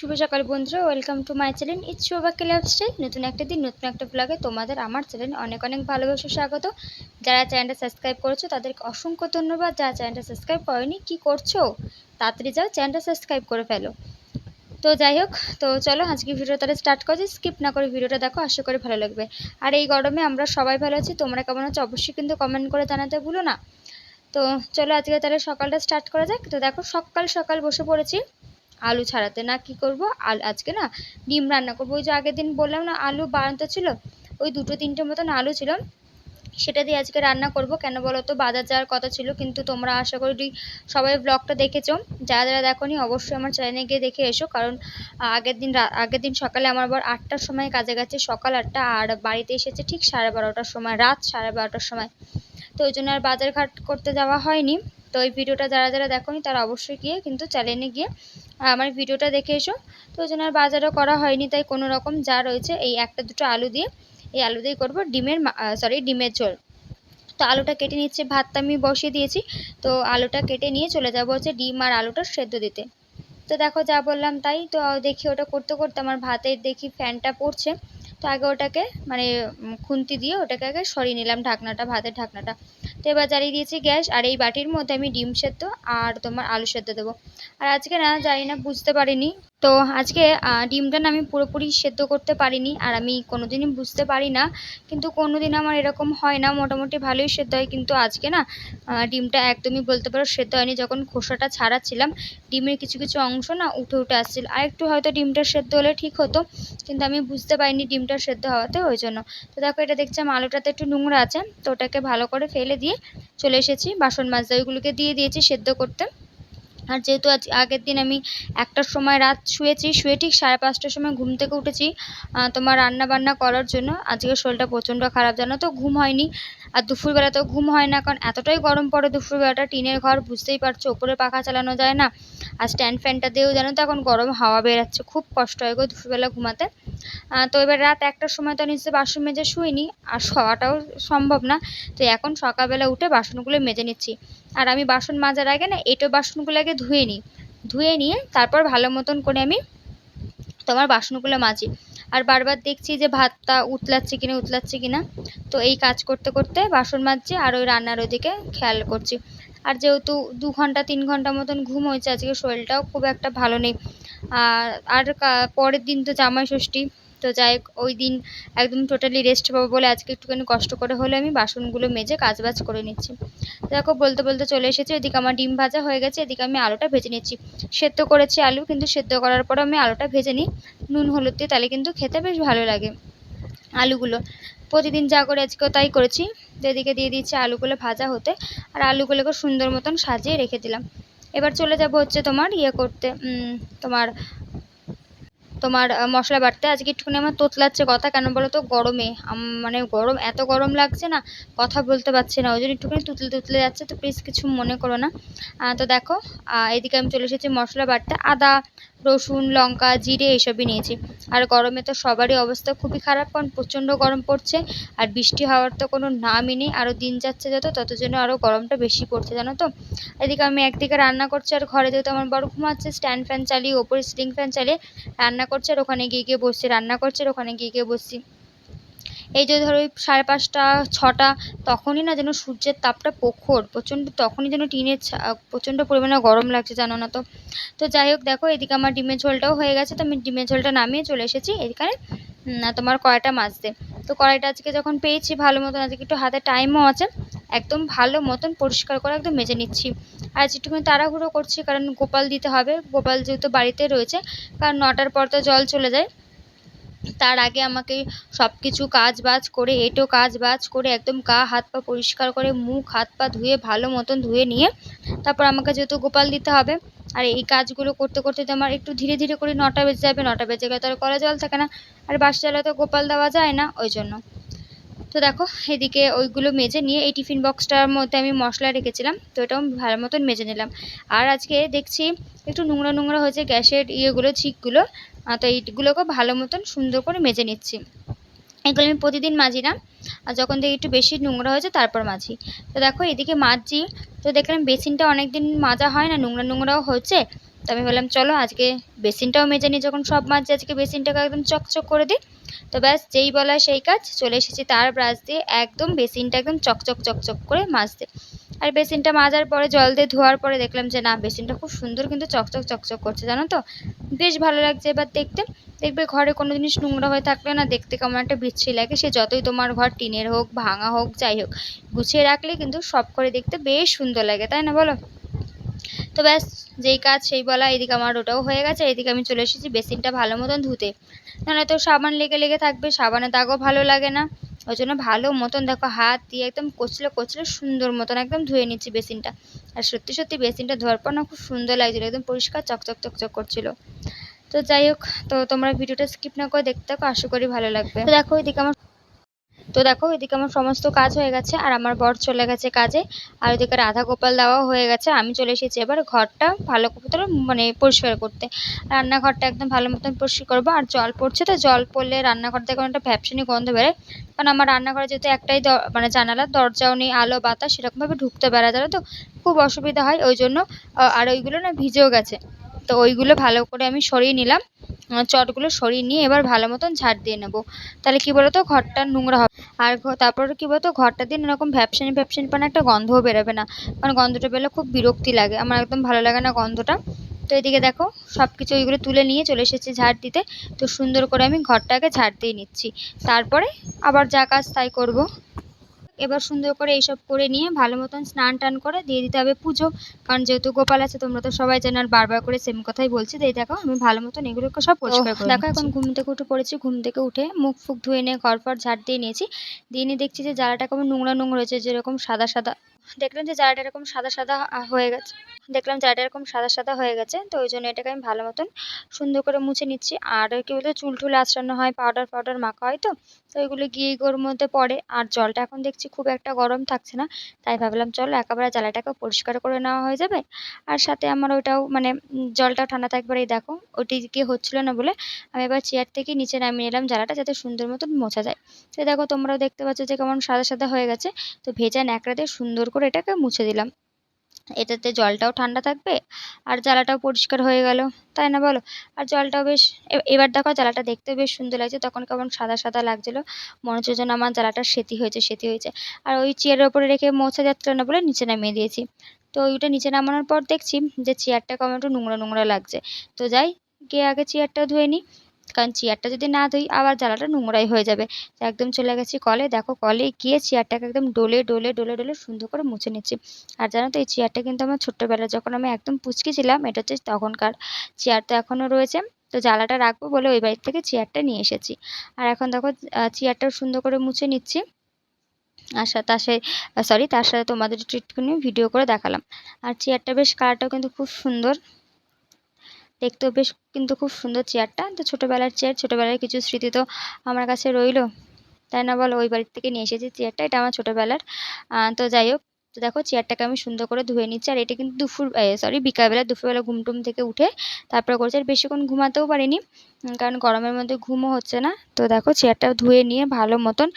শুভ সকাল বন্ধুরা, welcome to my channel it's শোভাকে লাইফস্টাইল। নতুন একটা দিন, নতুন একটা ব্লগে তোমাদের আমার চ্যানেলে অনেক অনেক ভালোবাসা স্বাগত। যারা চ্যানেলটা সাবস্ক্রাইব করেছো তাদেরকে অসংখ্য ধন্যবাদ। যারা চ্যানেলটা সাবস্ক্রাইব করেনি, কি করছো? তাড়াতাড়ি যাও চ্যানেলটা সাবস্ক্রাইব করে ফেলো। তো যাই হোক, তো চলো আজকে ভিডিও তাহলে স্টার্ট করছি। স্কিপ না করে ভিডিওটা দেখো, আশা করি ভালো লাগবে। আর এই গরমে আমরা সবাই ভালো আছি, তোমরা কেমন আছো অবশ্যই কিন্তু কমেন্ট করে জানাতে ভুলো না। তো চলো আজকে তাহলে সকালটা স্টার্ট করা যাক। তো দেখো সকাল সকাল বসে পড়েছি আলু ছাড়াতে। না কি করব, আজকে না ডিম রান্না করবো। ওই যে আগের দিন বললাম না আলু বানাতে ছিল, ওই 2-3টে মতন আলু ছিল, সেটা দিয়ে আজকে রান্না করব। কেন বলো তো, বাজার যাওয়ার কথা ছিল, কিন্তু তোমরা আশা করি সবাই ব্লগটা দেখেছো। যারা যারা দেখোনি অবশ্যই আমার চ্যানেলে গিয়ে দেখে এসো, কারণ আগের দিন সকালে আমার আবার 8টার সময় কাজে গেছে, সকাল 8টা, আর বাড়িতে এসেছে ঠিক 12:30টার সময়, রাত 12:30টার সময়। তো ওই জন্য আর বাজার ঘাট করতে যাওয়া হয়নি। তো এই ভিডিওটা যারা যারা দেখোনি তারা অবশ্যই গিয়ে কিন্তু চ্যানেলে গিয়ে আমার ভিডিওটা দেখে এসো। তো ওই জন্য আর বাজারও করা হয়নি, তাই কোনো রকম যা রয়েছে এই একটা দুটো আলু দিয়ে, এই আলু দিয়েই করবো ডিমের ঝোল। তো আলুটা কেটে নিচ্ছে, ভাতটা আমি বসিয়ে দিয়েছি। তো আলুটা কেটে নিয়ে চলে যাবো হচ্ছে ডিম আর আলুটা সেদ্ধ দিতে। তো দেখো যা বললাম তাই। তো দেখি ওটা করতে করতে আমার ভাতের দেখি ফ্যানটা পড়ছে। তো আগে ওটাকে মানে খুন্তি দিয়ে ওটাকে আগে সরিয়ে নিলাম ঢাকনাটা, ভাতের ঢাকনাটা। তো এবার জ্বালিয়ে দিয়েছি গ্যাস, আর এই বাটির মধ্যে আমি ডিম সেদ্ধ আর তোমার আলু সেদ্ধ দেবো। আর আজকে না জানি না, বুঝতে পারিনি। তো আজকে ডিমটা না আমি পুরোপুরি সেদ্ধ করতে পারিনি, আর আমি কোনোদিনই বুঝতে পারি না, কিন্তু কোনোদিন আমার এরকম হয় না, মোটামুটি ভালোই সেদ্ধ হয়। কিন্তু আজকে না ডিমটা একদমই বলতে পারো সেদ্ধ হয়নি। যখন খোসাটা ছাড়াচ্ছিলাম, ডিমের কিছু কিছু অংশ না উঠে উঠে আসছিল। আর একটু হয়তো ডিমটা সেদ্ধ হলে ঠিক হতো, কিন্তু আমি বুঝতে পারিনি ডিমটা সেদ্ধ হওয়াতে, ওই জন্য। তো দেখো এটা দেখছিলাম আলুটাতে একটু নোংরা আছে, তো ওটাকে ভালো করে ফেলে দিয়ে চলে এসেছি বাসন মাজতে, ওইগুলোকে দিয়ে দিয়েছি সেদ্ধ করতে। আর যেহেতু আগের দিন আমি 1টার সময় রাত শুয়েছি, শুয়ে ঠিক 5:30টার সময় ঘুম থেকে উঠেছি তোমার রান্না বান্না করার জন্য। আজকে শরীরটা প্রচণ্ড খারাপ, জানো তো, ঘুম হয়নি। আর দুপুরবেলাতেও ঘুম হয় না, কারণ এতটাই গরম পড়ে দুপুরবেলাটা। টিনের ঘর, বুঝতেই পারছো, ওপরে পাখা চালানো যায় না, আর স্ট্যান্ড ফ্যানটা দিয়েও জানো তো এখন গরম হাওয়া বেরাচ্ছে, খুব কষ্ট হয় গো দুপুরবেলা ঘুমাতে। তো এবার রাত 1টার সময় তো নিশ্চয়ই বাসন মেজে শুইনি, আর শোয়াটাও সম্ভব না। তো এখন সকালবেলা উঠে বাসনগুলো মেজে নিচ্ছি। আর আমি বাসন মাজার আগে না এঁটো বাসনগুলো আগে ধুয়ে নিই, ধুয়ে নিয়ে তারপর ভালো মতন করে আমি তোমার বাসনগুলো মাজি। আর বারবার দেখছি যে ভাতটা উতলাচ্ছে কিনা। তো এই কাজ করতে করতে বাসন মাজছি, আর ওই রান্নার ওইদিকে খেয়াল করছি। আর যেহেতু 2 ঘন্টা 3 ঘন্টা মতন ঘুম হয়েছে, আজকে শরীরটাও খুব একটা ভালো নেই। আর পরের দিন তো জামাই ষষ্ঠী। তো যাই হোক, ওই দিন একদম টোটালি রেস্ট পাবো বলে আজকে একটুখানি কষ্ট করে হলে আমি বাসনগুলো মেজে কাজবাজ করে নিচ্ছি। দেখো বলতে বলতে চলে এসেছি, এদিকে আমার ডিম ভাজা হয়ে গেছে, এদিকে আমি আলুটা ভেজে নিচ্ছি। সেদ্ধ করেছি আলু, কিন্তু সেদ্ধ করার পর আমি আলুটা ভেজে নিই নুন হলুদ দিয়ে, তাহলে কিন্তু খেতে বেশ ভালো লাগে আলুগুলো। প্রতিদিন যা করে আজকেও তাই করেছি। তো এদিকে দিয়ে দিচ্ছি আলুগুলো ভাজা হতে, আর আলুগুলোকে সুন্দর মতন সাজিয়ে রেখে দিলাম। এবার চলে যাব হচ্ছে তোমার করতে, তোমার তোমার মশলা বাটতে। আজকে একটুখানি আমার তোতলাচ্ছে কথা, কেন বলো তো, গরমে মানে গরম, এত গরম লাগছে না, কথা বলতে পারছি না, ওই জন্য একটুখানি তুতলে তুতলে যাচ্ছে। তো প্লিজ কিছু মনে করো না। তো দেখো এদিকে আমি চলে এসেছি মশলা বাটতে। আদা, রসুন, লঙ্কা, জিরে এইসবই নিয়েছি। আর গরমে তো সবারই অবস্থা খুবই খারাপ, কারণ প্রচণ্ড গরম পড়ছে, আর বৃষ্টি হওয়ার তো কোনো নামই নেই। আরও দিন যাচ্ছে যত, তত যেন আরও গরমটা বেশি পড়ছে, জানো তো। এদিকে আমি একদিকে রান্না করছি, আর ঘরে যেহেতু আমার বড় ঘুমাচ্ছে, স্ট্যান্ড ফ্যান চালিয়ে, ওপরে সিলিং ফ্যান চালিয়ে রান্না করছে, আর ওখানে গিয়ে গিয়ে বসছি, রান্না করছে আর ওখানে গিয়ে গিয়ে বসছি। এই যে ধরো 5:30 6টা, তখনই না যেন সূর্যের তাপটা প্রখর প্রচণ্ড, তখনই যেন টিনের প্রচণ্ড পরিমাণে গরম লাগছে, জানো না তো। তো যাই হোক, দেখো এদিকে আমার ডিমের ঝোলটাও হয়ে গেছে। তো আমি ডিমের ঝোলটা নামিয়ে চলে এসেছি এখানে তোমার কড়াইটা মাজতে। তো কড়াইটা আজকে যখন পেয়েছি ভালো মতন, আজকে একটু হাতে টাইমও আছে, একদম ভালো মতন পরিষ্কার করে একদম মেজে নিচ্ছি। আর যেটুকুনি তাড়াহুড়ো করছি, কারণ গোপাল দিতে হবে, গোপাল যেহেতু বাড়িতে রয়েছে, কারণ 9টার পর তো জল চলে যায়। তার আগে আমাকে সব কিছু কাজ বাজ করে, কাজ বাজ করে, একদম গা হাত পা পরিষ্কার করে, মুখ হাত পা ধুয়ে ভালো মতন ধুয়ে নিয়ে তারপর আমাকে যেহেতু গোপাল দিতে হবে। আর এই কাজগুলো করতে করতে তো আমার একটু ধীরে ধীরে করে 9টা বেজে যাবে, 9টা বেজে গেলে তো আর কলে জল থাকে না, আর বাসি জলে তো গোপাল দেওয়া যায় না, ওই জন্য। তো দেখো এদিকে ওইগুলো মেজে নিয়ে এই টিফিন বক্সটার মধ্যে আমি মশলা রেখেছিলাম, তো এটাও ভালো মতন মেজে নিলাম। আর আজকে দেখছি একটু নোংরা নোংরা হয়েছে গ্যাসের ছিকগুলো, তো এইগুলোকে ভালো মতন সুন্দর করে মেজে নিচ্ছি। এগুলো আমি প্রতিদিন মাজি না, আর যখন দেখি একটু বেশি নোংরা হয়েছে তারপর মাজি। তো দেখো এদিকে মাজছি, তো দেখলাম বেসিনটা অনেকদিন মাজা হয় না, নোংরা নোংরাও হচ্ছে। তো আমি বললাম চলো আজকে বেসিনটাও মেজে নিই, যখন সব মাজছে আজকে বেসিনটাকে একদম চকচক করে দিই। তো ব্যাস যেই বলা সেই কাজ, চলে এসেছি তার ব্রাশ দিয়ে একদম বেসিনটা একদম চকচক চকচক করে মাজতে। আর বেসিনটা মাজার পরে জল দিয়ে ধোয়ার পরে দেখলাম যে না, বেসিনটা খুব সুন্দর কিন্তু চকচক চকচক করছে, জানো তো, বেশ ভালো লাগছে এবার দেখতে। দেখবে ঘরে কোনো জিনিস নোংরা হয়ে থাকলে না দেখতে কেমন একটা বিচ্ছিরি লাগে, সে যতই তোমার ঘর টিনের হোক, ভাঙা হোক, যাই হোক, গুছিয়ে রাখলে কিন্তু সব করে দেখতে বেশ সুন্দর লাগে, তাই না বলো? তো ব্যাস যেই কাজ সেই বলা, এদিকে আমার ওটাও হয়ে গেছে, এদিকে আমি চলে এসেছি বেসিনটা ভালো মতন ধুতে। নাহলে তো সাবান লেগে লেগে থাকবে, সাবানের দাগও ভালো লাগে না। ওই জন্য ভালো মতন দেখো হাত দিয়ে একদম কচলে কচলে সুন্দর মতন একদম ধুয়ে নিচ্ছি বেসিনটা। আর সত্যি সত্যি বেসিনটা ধোয়ার পর না খুব সুন্দর লাগছিলো, একদম পরিষ্কার চকচক চকচক করছিল। তো যাই হোক, তো তোমরা ভিডিওটা স্কিপ না করে দেখতে থাকো, আশা করি ভালো লাগবে। তো দেখো এদিকে আমার সমস্ত কাজ হয়ে গেছে, আর আমার বর চলে গেছে কাজে। আর ওদিকে রাধা গোপাল দেওয়া হয়ে গেছে, আমি চলে এসেছি এবার ঘরটা ভালো করে মানে পরিষ্কার করতে। রান্নাঘরটা একদম ভালো মতন পরিষ্কার করবো। আর জল পড়ছে, তো জল পড়লে রান্নাঘর থেকে একটা ভ্যাপসিনি গন্ধ বেরোয়। কারণ আমার রান্নাঘরে যেহেতু একটাই মানে জানালা, দরজাও নেই, আলো বাতাস সেরকমভাবে ঢুকতে পারা যাবে, তো খুব অসুবিধা হয়। ওই জন্য আর ওইগুলো না ভিজেও গেছে, তো ওইগুলো ভালো করে আমি সরিয়ে নিলাম। চটগুলো সরিয়ে নিয়ে এবার ভালো মতন ঝাড় দিয়ে নেবো, তাহলে কি বলতো ঘরটা নোংরা হবে। আর তারপর কি বলতো ঘরটা দিয়ে এরকম ভ্যাপসানি ভ্যাপসানি পানা একটা গন্ধও বেরোবে না, কারণ গন্ধটা বেরোলে খুব বিরক্তি লাগে, আমার একদম ভালো লাগে না গন্ধটা। তো এদিকে দেখো সব কিছু ওইগুলো তুলে নিয়ে চলে এসেছি ঝাড় দিতে। তো সুন্দর করে আমি ঘরটাকে ঝাড় দিয়ে নিচ্ছি, তারপরে আবার যা কাজ তাই করবো। এবার সুন্দর করে এইসব করে নিয়ে ভালো মতন স্নান টান করে দিয়ে দিতে হবে পুজো, কারণ যেহেতু গোপাল আছে তোমরা তো সবাই জানো, আর বারবার করে সেম কথাই বলছি। তো এই দেখো আমি ভালো মতন এগুলোকে সব পরিষ্কার করে দেখো। এখন ঘুম থেকে উঠে পড়েছি, ঘুম থেকে উঠে মুখ ফুক ধুয়ে নিয়ে ঘর ফর ঝাড় দিয়ে নিয়েছি। দিয়ে নিয়ে দেখছি যে জ্বালাটা কেমন নোংরা নোংরা হয়েছে, যেরকম সাদা সাদা। দেখলাম যে জ্বালাটা এরকম সাদা সাদা হয়ে গেছে, তো ওই জন্য এটাকে আমি ভালো মতন সুন্দর করে মুছে নিচ্ছি। আর কি বলতো চুল টুল আঁচড়ানো হয়, পাউডার ফাউডার মাখা হয়, তো ওইগুলো গিয়ে ওর মধ্যে পড়ে। আর জলটা এখন দেখছি খুব একটা গরম থাকছে না, তাই ভাবলাম চলো একেবারে জ্বালাটাকে পরিষ্কার করে নেওয়া হয়ে যাবে। আর সাথে আমার ওইটাও মানে জলটাও ঠান্ডা থাকবে। এই দেখো ওটিকে হচ্ছিল না বলে আমি এবার চেয়ার থেকে নিচে নামিয়ে নিলাম জ্বালাটা, যাতে সুন্দর মতন মোছা যায়। তো দেখো তোমরাও দেখতে পাচ্ছ যে কেমন সাদা সাদা হয়ে গেছে। তো ভেজা ন্যাকড়া দিয়ে সুন্দর করে এটাকে মুছে দিলাম, এটাতে জলটাও ঠান্ডা থাকবে আর জ্বালাটাও পরিষ্কার হয়ে গেল, তাই না বলো? আর জলটাও বেশ এবার দেখো জ্বালাটা দেখতেও বেশ সুন্দর লাগছে, তখন কেমন সাদা সাদা লাগছিল, মনে হচ্ছে যেন আমার জ্বালাটা সেতি হয়েছে। আর ওই চেয়ারের ওপরে রেখে মোছা যাচ্ছিল না বলে নিচে নামিয়ে দিয়েছি। তো ওইটা নিচে নামানোর পর দেখছি যে চেয়ারটা কেমন একটু নোংরা নোংরা লাগছে। তো যাই গিয়ে আগে চেয়ারটা ধুয়ে নিই, কারণ চেয়ারটা যদি না ধুই আবার জ্বালাটা নোংরাই হয়ে যাবে। তো একদম চলে গেছি কলে, দেখো কলে গিয়ে চেয়ারটাকে একদম ডলে ডলে ডলে ডলে সুন্দর করে মুছে নিচ্ছি। আর জানো তো এই চেয়ারটা কিন্তু আমার ছোট্টবেলায় যখন আমি একদম পুচকি ছিলাম, এটা হচ্ছে তখনকার চেয়ার, তো এখনও রয়েছে। তো জ্বালাটা রাখবো বলে ওই বাড়ির থেকে চেয়ারটা নিয়ে এসেছি। আর এখন দেখো চেয়ারটাও সুন্দর করে মুছে নিচ্ছি। আর তার সাথে তোমাদের একটুখানি ভিডিও করে দেখালাম। আর চেয়ারটা বেশ কালারটাও কিন্তু খুব সুন্দর, দেখতেও বেশ কিন্তু খুব সুন্দর চেয়ারটা। তো ছোটোবেলার চেয়ার, ছোটোবেলার কিছু স্মৃতি তো আমার কাছে রইলো, তাই না বলো? ওই বাড়ির থেকে নিয়ে এসেছি চেয়ারটা, এটা আমার ছোটোবেলার। তো যাই হোক, তো দেখো চেয়ারটাকে আমি সুন্দর করে ধুয়ে নিচ্ছি। আর এটা কিন্তু দুপুরবেলা ঘুম টুম থেকে উঠে তারপরে করছি। আর বেশিক্ষণ ঘুমাতেও পারিনি, কারণ গরমের মধ্যে ঘুমও হচ্ছে না। তো দেখো চেয়ারটা ধুয়ে নিয়ে ভালো মতন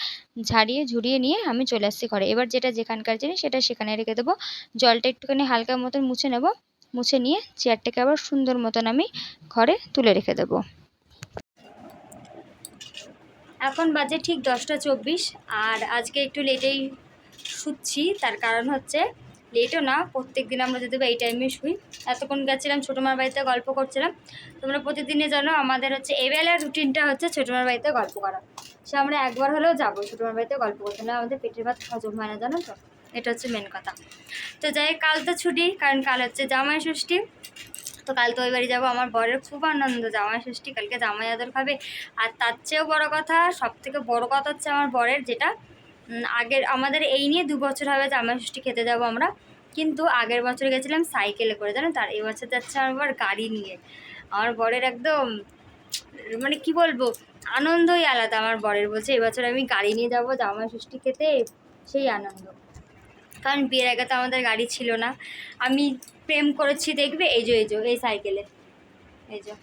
ঝাড়িয়ে ঝুড়িয়ে নিয়ে আমি চলে আসছি ঘরে। এবার যেটা যেখানকার জিনিস সেটা সেখানে রেখে দেবো, জলটা একটুখানি হালকা মতন মুছে নেবো, মুছে নিয়ে চেয়ারটাকে আবার সুন্দর মতন আমি ঘরে তুলে রেখে দেবো। এখন বাজে ঠিক 10টা 24, আর আজকে একটু লেটেই শুচ্ছি। তার কারণ হচ্ছে লেটও না, প্রত্যেক দিন আমরা যদি এই টাইমে শুই। এতক্ষণ গেছিলাম ছোটোমার বাড়িতে গল্প করছিলাম। তোমরা প্রতিদিনে জানো আমাদের হচ্ছে এবেলার রুটিনটা হচ্ছে ছোটোমার বাড়িতে গল্প করা। সে আমরা একবার হলেও যাবো ছোটোমার বাড়িতে গল্প করতে, না আমাদের পেটের ভাত হজম হয় না, জানো তো, এটা হচ্ছে মেন কথা। তো যাই কাল তো ছুটি, কারণ কাল হচ্ছে জামাই ষষ্ঠী। তো কাল তো ওই বাড়ি যাবো, আমার বরের খুব আনন্দ, জামাই ষষ্ঠী, কালকে জামাই আদর খাবে। আর তার চেয়েও বড়ো কথা, সব থেকে বড়ো কথা হচ্ছে আমার বরের যেটা আগের আমাদের এই নিয়ে 2 বছর হবে জামাই ষষ্ঠী খেতে যাবো আমরা, কিন্তু আগের বছর গেছিলাম সাইকেলে করে, জানো, তার এবছর যাচ্ছে আমার গাড়ি নিয়ে। আমার বরের একদম মানে কি বলবো, আনন্দই আলাদা। আমার বরের বলছে এবছর আমি গাড়ি নিয়ে যাবো জামাই ষষ্ঠী খেতে, সেই আনন্দ। কারণ বিয়ের আগে তো আমাদের গাড়ি ছিল না। আমি প্রেম করেছি দেখবে এই সাইকেলে, এই যে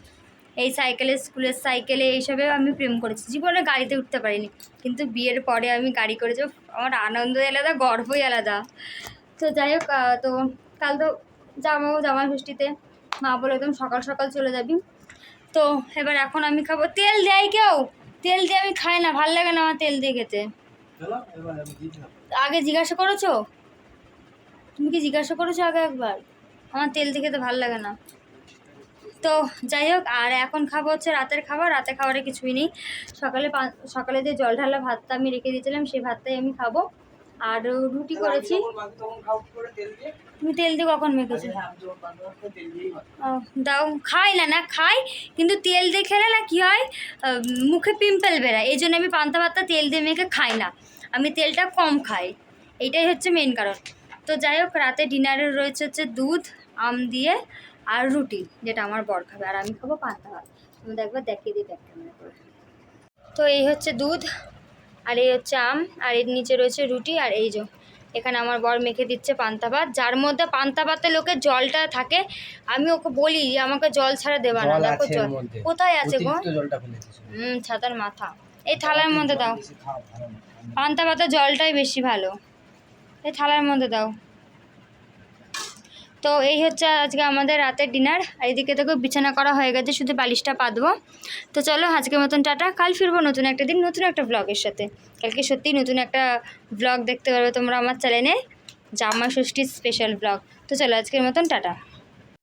এই সাইকেলে, স্কুলের সাইকেলে, এইসবে আমি প্রেম করেছি, জীবনে গাড়িতে উঠতে পারিনি। কিন্তু বিয়ের পরে আমি গাড়ি করেছি, আমার আনন্দই আলাদা, গর্বই আলাদা। তো যাই হোক, তো কাল তো জামাই ষষ্ঠীতে মা বলে একদম সকাল সকাল চলে যাবি। তো এবার এখন আমি খাবো। তেল দেয় কেউ? তেল দিয়ে আমি খাই না, ভাল লাগে না আমার তেল দিয়ে খেতে। আগে জিজ্ঞাসা করেছো? তুমি কি জিজ্ঞাসা করেছো আগে একবার? আমার তেল দিয়ে খেতে ভাল লাগে না। তো যাই হোক, আর এখন খাবো হচ্ছে রাতের খাবার। রাতের খাবারে কিছুই নেই। সকালে যে জল ঢালা ভাতটা আমি রেখে দিয়েছিলাম সেই ভাতটাই আমি খাবো। আর রুটি করেছি। তুমি তেল দিয়ে কখন মেখেছো? দাও, খাই না খাই, কিন্তু তেল দিয়ে খেলে না কি হয়, মুখে পিম্পল বেরায়। এই জন্য আমি পান্তা ভাতটা তেল দিয়ে মেখে খাই না, আমি তেলটা কম খাই। এইটাই হচ্ছে মেন কারণ। তো যাই হোক, রাতে ডিনারে রয়েছে হচ্ছে দুধ, আম দিয়ে আর রুটি, যেটা আমার বর খাবে, আর আমি খাবো পান্তা ভাত। তোমাদের একবার দেখিয়ে দিই ব্যাক ক্যামেরা করে। তো এই হচ্ছে দুধ, আর এই হচ্ছে আম, আর এর নিচে রয়েছে রুটি, আর এই যে এখানে আমার বর মেখে দিচ্ছে পান্তা ভাত, যার মধ্যে পান্তা ভাতে লোকের জলটা থাকে। আমি ওকে বলি যে আমাকে জল ছাড়া দেবা না। দেখো জল কোথায় আছে গো? ছাতার মাথা। এই থালার মধ্যে দাও, পান্তা ভাতের জলটাই বেশি ভালো। এই থালার মধ্যে দাও। তো এই হচ্ছে আজকে আমাদের রাতের ডিনার। আর এদিকে দেখো বিছানা করা হয়ে গেছে, শুধু বালিশটা পাতবো। তো চলো আজকের মতন টাটা, কাল ফিরবো নতুন একটা দিন, নতুন একটা ব্লগের সাথে। কালকে সত্যিই নতুন একটা ব্লগ দেখতে পারবে তোমরা আমার চ্যানেলে, জামাই ষষ্ঠীর স্পেশাল ব্লগ। তো চলো আজকের মতন টাটা।